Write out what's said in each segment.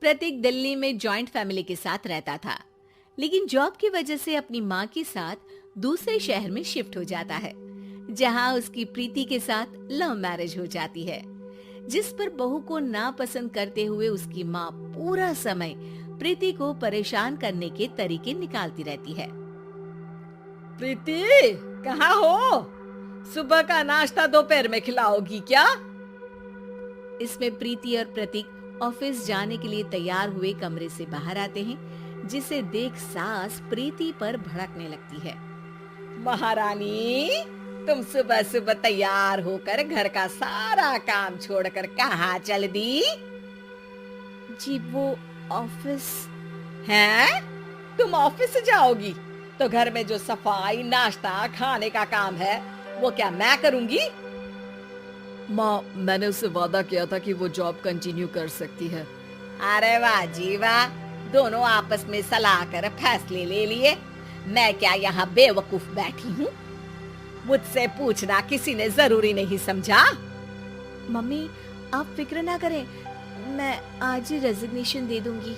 प्रतीक दिल्ली में joint family के साथ रहता था, लेकिन जॉब की वजह से अपनी माँ के साथ दूसरे शहर में शिफ्ट हो जाता है, जहाँ उसकी प्रीति के साथ लव मैरिज हो जाती है, जिस पर बहू को नापसंद करते हुए उसकी माँ पूरा समय प्रीति को परेशान करने के तरीके निकालती रहती है। प्रीति, कहाँ हो? सुबह का नाश्ता दोपहर में खिलाओगी क्या? इसमें प्रीति और प्रतीक ऑफिस जाने के लिए तैयार हुए कमरे से बाहर आते हैं, जिसे देख सास प्रीति पर भड़कने लगती है। महारानी, तुम सुबह सुबह तैयार होकर घर का सारा काम छोड़कर कहाँ चल दी? जी वो ऑफिस। हैं? तुम ऑफिस जाओगी तो घर में जो सफाई, नाश्ता, खाने का काम है वो क्या मैं करूंगी? माँ, मैंने उससे वादा किया था कि वो जॉब कंटिन्यू कर सकती है। अरे वाह जी वाह, दोनों आपस में सलाह कर फैसले ले लिए। मैं क्या यहाँ बेवकूफ बैठी हूँ? मुझसे पूछना किसी ने जरूरी नहीं समझा? मम्मी, आप फिक्र ना करें, मैं आज ही रेजिग्नेशन दे दूंगी।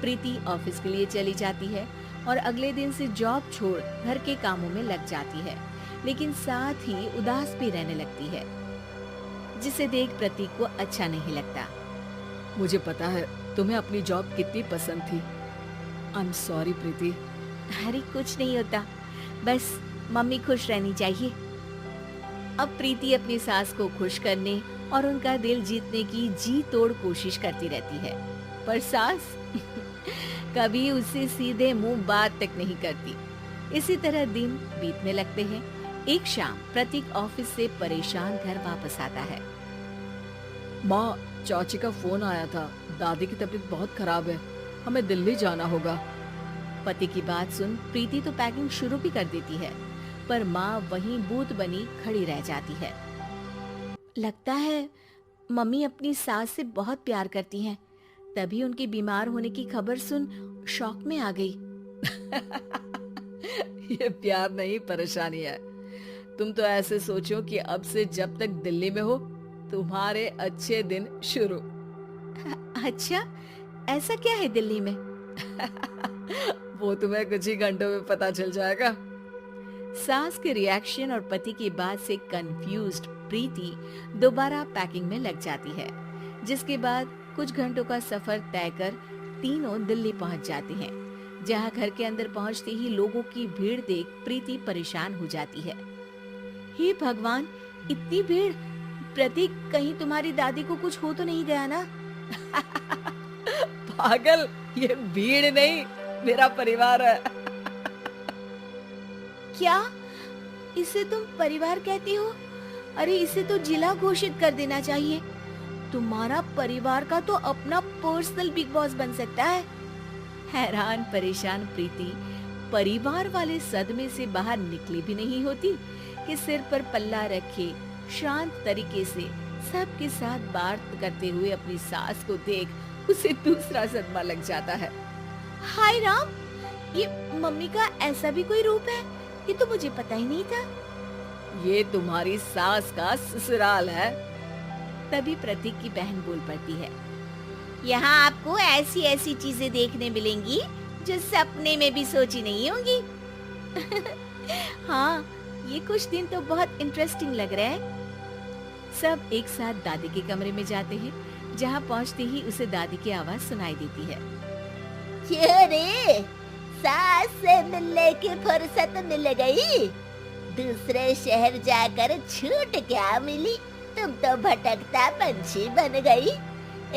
प्रीति ऑफिस के लिए चली जाती है और अगले दिन से जॉब छोड़ घर के कामों में लग जाती है, लेकिन साथ ही उदास भी रहने लगती है, जिसे देख प्रतीक को अच्छा नहीं लगता। मुझे पता है तुम्हें अपनी जॉब कितनी पसंद थी। आई एम सॉरी प्रीति। अरे कुछ नहीं होता, बस मम्मी खुश रहनी चाहिए। अब प्रीति अपनी सास को खुश करने और उनका दिल जीतने की जी तोड़ कोशिश करती रहती है, पर सास कभी उससे सीधे मुंह बात तक नहीं करती। इसी तरह दिन बीतने लगते हैं। एक शाम प्रतीक ऑफिस से परेशान घर वापस आता है। माँ, चाची का फोन आया था, दादी की तबीयत बहुत खराब है, हमें दिल्ली जाना होगा। पति की बात सुन प्रीति तो पैकिंग शुरू भी कर देती है, पर माँ वहीं बूत बनी खड़ी रह जाती है। लगता है मम्मी अपनी सास से बहुत प्यार करती हैं, तभी उनके बीमार होने की खबर सुन शॉक में आ गई। ये प्यार नहीं, परेशानी है। तुम तो ऐसे सोचो कि अब से जब तक दिल्ली में हो तुम्हारे अच्छे दिन शुरू। अच्छा, ऐसा क्या है दिल्ली में? वो तुम्हें कुछ ही घंटों में पता चल जाएगा। सास के रिएक्शन और पति की बात से कंफ्यूज्ड प्रीति दोबारा पैकिंग में लग जाती है, जिसके बाद कुछ घंटों का सफर तय कर तीनों दिल्ली पहुंच जाते हैं, जहां घर के अंदर पहुंचते ही लोगों की भीड़ देख प्रीति परेशान हो जाती है। हे भगवान, इतनी भीड़! प्रतीक, कहीं तुम्हारी दादी को कुछ हो तो नहीं गया ना? पागल, ये भीड़ नहीं, मेरा परिवार है। क्या? इसे तुम परिवार कहती हो? अरे इसे तो जिला घोषित कर देना चाहिए। तुम्हारा परिवार का तो अपना पर्सनल बिग बॉस बन सकता है। हैरान परेशान प्रीति परिवार वाले सदमे से बाहर निकली भी नहीं होती कि सिर पर पल्ला रखे शांत तरीके से सबके साथ बात करते हुए अपनी सास को देख उसे दूसरा सदमा लग जाता है। हाय राम, ये मम्मी का ऐसा भी कोई रूप है? ये तो मुझे पता ही नहीं था। ये तुम्हारी सास का ससुराल है। तभी प्रतीक की बहन बोल पड़ती है, यहाँ आपको ऐसी ऐसी चीजें देखने मिलेंगी जो सपने में भी सोची नहीं होंगी। हाँ, ये कुछ दिन तो बहुत इंटरेस्टिंग लग रहा है। सब एक साथ दादी के कमरे में जाते हैं, जहाँ पहुँचते ही उसे दादी की आवाज सुनाई देती है। रे, सास से मिलने की फुर्सत मिल गई। दूसरे शहर जाकर छूट क्या मिली, तुम तो भटकता पंछी बन गई।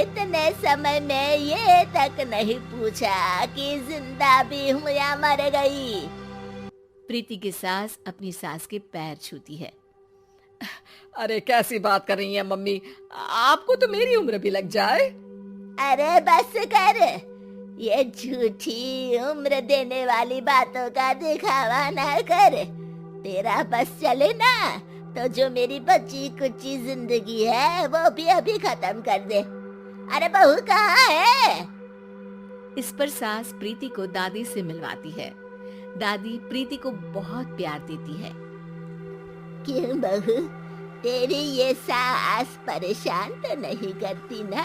इतने समय में ये तक नहीं पूछा कि जिंदा भी हूँ या मर गई। प्रीति की सास अपनी सास के पैर छूती है। अरे कैसी बात कर रही है मम्मी, आपको तो मेरी उम्र भी लग जाए। अरे बस कर, ये झूठी उम्र देने वाली बातों का दिखावा ना कर। तेरा बस चले ना तो जो मेरी बची कुची जिंदगी है वो भी अभी खत्म कर दे। अरे बहू कहाँ है? इस पर सास प्रीति को दादी से मिलवाती है। दादी प्रीति को बहुत प्यार देती है। क्यों बहू, तेरी ये सास परेशान तो नहीं करती ना?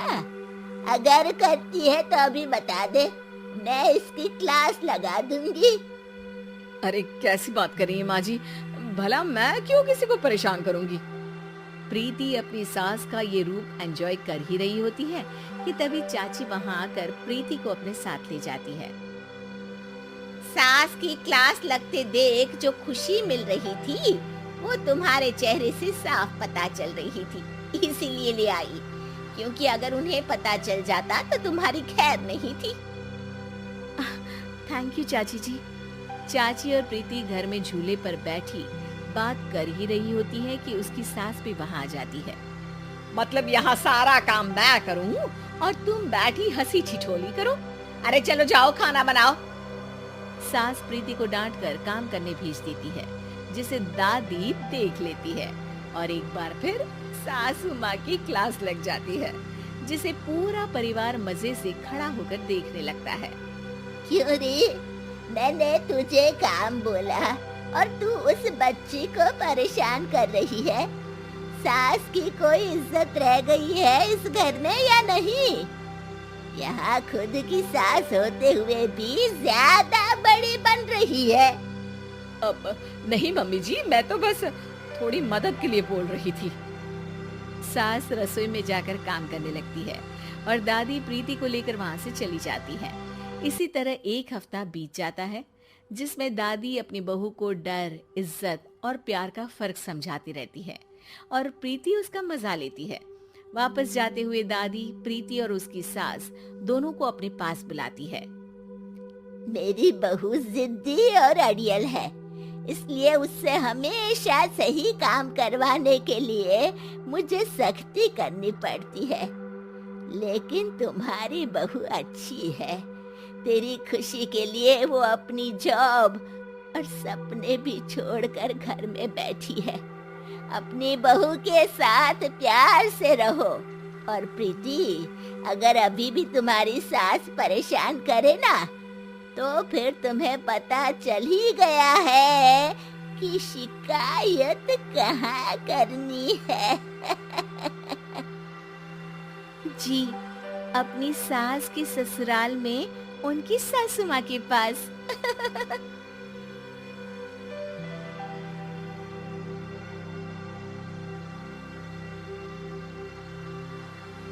अगर करती है तो अभी बता दे, मैं इसकी क्लास लगा दूंगी। अरे कैसी बात कर रही है माँ जी, भला मैं क्यों किसी को परेशान करूंगी। प्रीति अपनी सास का ये रूप एंजॉय कर ही रही होती है कि तभी चाची वहां आकर प्रीति को अपने साथ ले जाती है। सास की क्लास लगते देख जो खुशी मिल रही थी वो तुम्हारे चेहरे से साफ पता चल रही थी, इसीलिए ले आई, क्योंकि अगर उन्हें पता चल जाता तो तुम्हारी खैर नहीं थी। थैंक यू चाची जी। चाची और प्रीति घर में झूले पर बैठी बात कर ही रही होती है कि उसकी सास भी वहां आ जाती है। मतलब यहाँ सारा काम मैं करूँ और तुम बैठी हंसी ठिठोली करो? अरे चलो जाओ खाना बनाओ। सास प्रीति को डांट कर काम करने भेज देती है, जिसे दादी देख लेती है और एक बार फिर सासू माँ की क्लास लग जाती है, जिसे पूरा परिवार मजे से खड़ा होकर देखने लगता है। क्यों रे, मैंने तुझे काम बोला और तू उस बच्ची को परेशान कर रही है। सास की कोई इज्जत रह गई है इस घर में या नहीं? यहाँ खुद की सास होते हुए भी ज्यादा बड़ी बन रही है। अब नहीं मम्मी जी, मैं तो बस थोड़ी मदद के लिए बोल रही थी। सास रसोई में जाकर काम करने लगती है और दादी प्रीति को लेकर वहां से चली जाती है। इसी तरह एक हफ्ता बीत जाता है, जिसमें दादी अपनी बहू को डर, इज्जत और प्यार का फर्क समझाती रहती है और प्रीति उसका मजा लेती है। वापस जाते हुए दादी प्रीति और उसकी सास दोनों को अपने पास बुलाती है। मेरी बहू जिद्दी और अड़ियल है, इसलिए उससे हमेशा सही काम करवाने के लिए मुझे सख्ती करनी पड़ती है। लेकिन तुम्हारी बहू अच्छी है, तेरी खुशी के लिए वो अपनी जॉब और सपने भी छोड़कर घर में बैठी है। अपनी बहू के साथ प्यार से रहो। और प्रीति, अगर अभी भी तुम्हारी सास परेशान करे ना, तो फिर तुम्हें पता चल ही गया है कि शिकायत कहाँ करनी है। जी, अपनी सास के ससुराल में उनकी सासू माँ के पास।